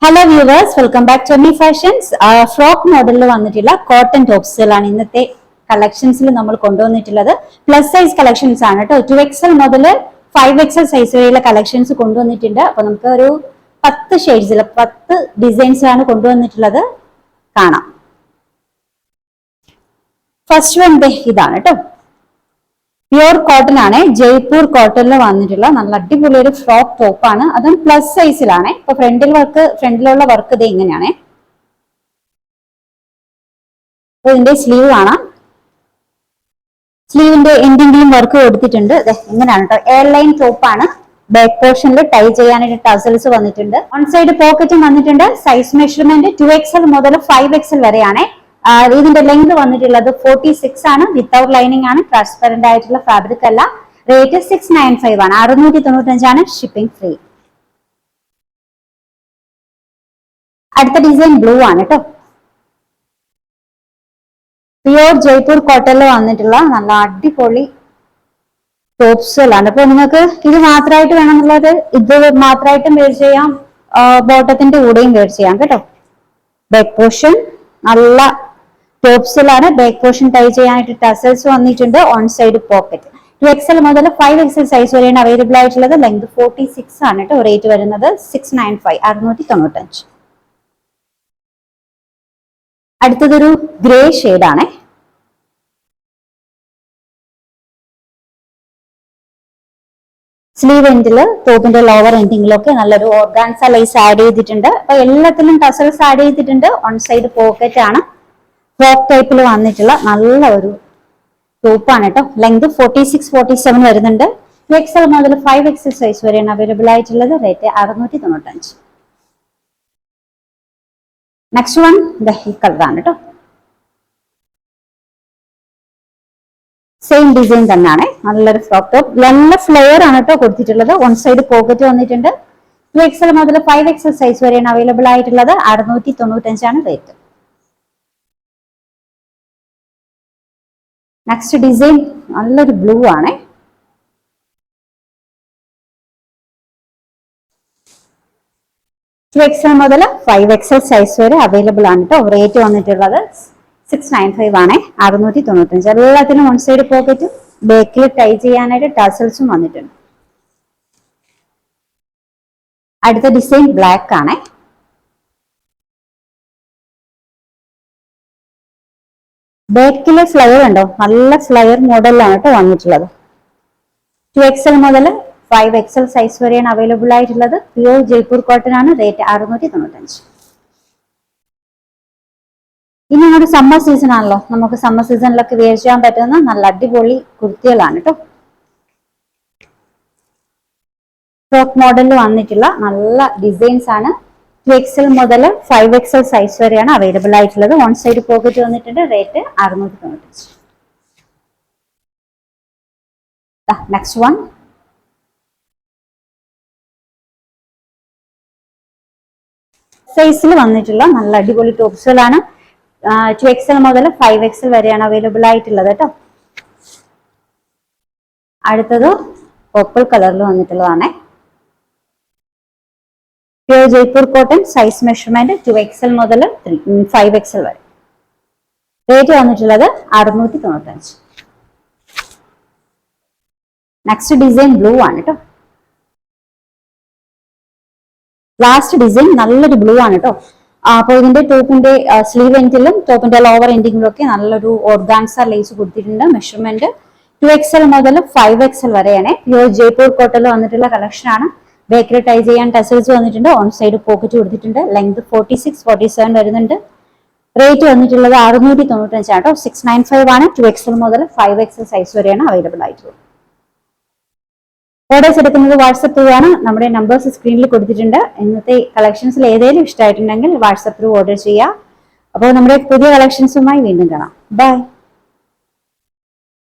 Hello viewers, welcome back to Emmy fashions. Frock മോഡലിൽ വന്നിട്ടുള്ള cotton ടോപ്സുകളാണ് ഇന്നത്തെ കളക്ഷൻസിൽ നമ്മൾ കൊണ്ടുവന്നിട്ടുള്ളത്. പ്ലസ് സൈസ് കളക്ഷൻസ് ആണ് കേട്ടോ. 2XL മുതൽ 5XL സൈസ് വരെയുള്ള കളക്ഷൻസ് കൊണ്ടുവന്നിട്ടുണ്ട്. അപ്പൊ നമുക്ക് ഒരു 10 ഷെയ്ഡ്സിൽ 10 ഡിസൈൻസ് ആണ് കൊണ്ടുവന്നിട്ടുള്ളത്. കാണാം. ഫസ്റ്റ് വൺ ഇതാണ് കേട്ടോ. പ്യുർ കോട്ടൺ ആണ്, ജയ്പൂർ കോട്ടണിൽ വന്നിട്ടുള്ള നല്ല അടിപൊളി ഒരു ഫ്രോക്ക് ടോപ്പ് ആണ്. അതും പ്ലസ് സൈസിലാണ്. ഇപ്പൊ ഫ്രണ്ടിലുള്ള വർക്ക് ഇത് ഇങ്ങനെയാണ്. ഇതിന്റെ സ്ലീവ് കാണാം. സ്ലീവിന്റെ എൻഡിങ്ങിലും വർക്ക് കൊടുത്തിട്ടുണ്ട്. ഇങ്ങനെയാണ് കേട്ടോ. എയർ ലൈൻ ടോപ്പ് ആണ്. ബാക്ക് പോർഷനിൽ ടൈ ചെയ്യാനായിട്ട് ടസൽസ് വന്നിട്ടുണ്ട്. വൺ സൈഡ് പോക്കറ്റും വന്നിട്ടുണ്ട്. സൈസ് മെഷർമെന്റ് 2XL മുതൽ 5XL വരെയാണ്. ഇതിന്റെ ലെങ്ത് വന്നിട്ടുള്ളത് 46 ആണ്. വിത്തൗട്ട് ലൈനിങ് ആണ്. ട്രാൻസ്പെറന്റ് ആയിട്ടുള്ള ഫാബ്രിക് അല്ല. റേറ്റ് 695 ആണ്. 695 ആണ്. Shipping free. അടുത്ത ഡിസൈൻ ബ്ലൂ ആണ് കേട്ടോ. പ്യുർ ജയ്പൂർ കോട്ടണിൽ വന്നിട്ടുള്ള നല്ല അടിപൊളി ടോപ്സുകളാണ്. അപ്പൊ നിങ്ങൾക്ക് ഇത് മാത്രമായിട്ട് വേണമെന്നുള്ളത് ഇത് മാത്രമായിട്ടും വെയർ ചെയ്യാം, ബോട്ടത്തിന്റെ കൂടെയും വെയർ ചെയ്യാം കേട്ടോ. ബാക്ക് പോർഷൻ നല്ല ടോപ്സിലാണ്. ബാക്ക് പോർഷൻ ടൈ ചെയ്യാനായിട്ട് ടസൽസ് വന്നിട്ടുണ്ട്. On side pocket. 2XL മുതൽ 5XL സൈസ് വരെയാണ് അവൈലബിൾ ആയിട്ടുള്ളത്. ലെങ്ത് 46 ആണ് കേട്ടോ. റേറ്റ് വരുന്നത് 695, 695. അടുത്തതൊരു ഗ്രേ ഷെയ്ഡാണ്. സ്ലീവ് എൻഡില് ടോപ്പിന്റെ ലോവർ എൻഡിങ്ങിലൊക്കെ നല്ലൊരു ഓർഗാൻസ ലൈസ് ആഡ് ചെയ്തിട്ടുണ്ട്. അപ്പൊ എല്ലാത്തിലും ടസൽസ് ആഡ് ചെയ്തിട്ടുണ്ട്. ഓൺ സൈഡ് പോക്കറ്റ് ആണ്. ഫ്രോക്ക് ടൈപ്പിൽ വന്നിട്ടുള്ള നല്ല ഒരു ടോപ്പാണ് കേട്ടോ. ലെങ്ത് 46, 47 വരുന്നുണ്ട്. 2XL മുതൽ 5XL സൈസ് വരെയാണ് അവൈലബിൾ ആയിട്ടുള്ളത്. റേറ്റ് 695. നെക്സ്റ്റ് വൺ ഈ കളറാണ് കേട്ടോ. സെയിം ഡിസൈൻ തന്നെയാണ്. നല്ലൊരു ഫ്രോക്ക് ടോപ്പ്. നല്ല ഫ്ലെയർ ആണ് കേട്ടോ കൊടുത്തിട്ടുള്ളത്. വൺ സൈഡ് പോക്കറ്റ് വന്നിട്ടുണ്ട്. 2XL മുതൽ 5XL സൈസ് വരെയാണ് അവൈലബിൾ ആയിട്ടുള്ളത്. 695 ആണ് റേറ്റ്. നെക്സ്റ്റ് ഡിസൈൻ നല്ലൊരു ബ്ലൂ ആണ്. XL മുതൽ 5XL സൈസ് വരെ അവൈലബിൾ ആണ് കേട്ടോ. റേറ്റ് വന്നിട്ടുള്ളത് 695 ആണ്. 695. എല്ലാത്തിനും വൺ സൈഡ് പോക്കറ്റും ബാക്കിൽ ടൈ ചെയ്യാനായിട്ട് ടസൽസും വന്നിട്ടുണ്ട്. അടുത്ത ഡിസൈൻ ബ്ലാക്ക് ആണ്. ബാക്കിലെ ഫ്ലയർ ഉണ്ടോ, നല്ല ഫ്ലയർ മോഡലിലാണ് കേട്ടോ വന്നിട്ടുള്ളത്. 2XL മുതൽ 5XL സൈസ് വരെയാണ് അവൈലബിൾ ആയിട്ടുള്ളത്. പ്യുർ ജയ്പൂർ കോട്ടൺ ആണ്. റേറ്റ് 695. ഇനി നമ്മുടെ സമ്മർ സീസൺ ആണല്ലോ. നമുക്ക് സമ്മർ സീസണിലൊക്കെ വെയർ ചെയ്യാൻ പറ്റുന്ന നല്ല അടിപൊളി കുർത്തികളാണ് കേട്ടോ. ഫ്രോക്ക് മോഡലിൽ വന്നിട്ടുള്ള നല്ല ഡിസൈൻസ് ആണ്. 2XL മുതൽ 5XL സൈസ് വരെയാണ് അവൈലബിൾ ആയിട്ടുള്ളത്. വൺ സൈഡ് പോക്കറ്റ് വന്നിട്ടുണ്ട്. റേറ്റ് 695. നെക്സ്റ്റ് വൺ സൈസിൽ വന്നിട്ടുള്ള നല്ല അടിപൊളി ടോപ്സുകളാണ്. 2XL മുതൽ 5XL വരെയാണ് അവൈലബിൾ ആയിട്ടുള്ളത് കേട്ടോ. അടുത്തത് പർപ്പിൾ കളറിൽ വന്നിട്ടുള്ളതാണ്. Pure Jaipur cotton. Size measurement 2XL മുതൽ 5XL വരെ. റേറ്റ് വന്നിട്ടുള്ളത് 695. നെക്സ്റ്റ് ഡിസൈൻ ബ്ലൂ ആണ് കേട്ടോ. ലാസ്റ്റ് ഡിസൈൻ നല്ലൊരു ബ്ലൂ ആണ് കേട്ടോ. അപ്പൊ ഇതിന്റെ ടോപ്പിന്റെ സ്ലീവ് എൻഡിലും ടോപ്പിന്റെ ലോവർ എൻഡിങ്ങിലും ഒക്കെ നല്ലൊരു ഓർഗാൻസ ലേസ് കൊടുത്തിട്ടുണ്ട്. മെഷർമെന്റ് 2XL മുതൽ 5XL വരെയാണ്. പ്യുർ ജയ്പൂർ കോട്ടണിൽ വന്നിട്ടുള്ള കളക്ഷൻ ആണ്. ബാക്കിൽ ടൈ ചെയ്യാൻ ടസൽസ് വന്നിട്ടുണ്ട്. ഓൺ സൈഡ് പോക്കറ്റ് കൊടുത്തിട്ടുണ്ട്. ലെങ്ത് 46, 47 വരുന്നുണ്ട്. റേറ്റ് വന്നിട്ടുള്ളത് 695 ആട്ടോ. 695 ആണ്. 2XL മുതൽ 5XL സൈസ് വരെയാണ് അവൈലബിൾ ആയിട്ടുള്ളത്. ഓർഡേഴ്സ് എടുക്കുന്നത് വാട്സപ്പ് ത്രൂ ആണ്. നമ്മുടെ നമ്പേഴ്സ് സ്ക്രീനിൽ കൊടുത്തിട്ടുണ്ട്. ഇന്നത്തെ കളക്ഷൻസിൽ ഏതെങ്കിലും ഇഷ്ടമായിട്ടുണ്ടെങ്കിൽ വാട്സപ്പ് ത്രൂ ഓർഡർ ചെയ്യുക. അപ്പോൾ നമ്മുടെ പുതിയ കളക്ഷൻസുമായി വീണ്ടും കാണാം. ബൈ.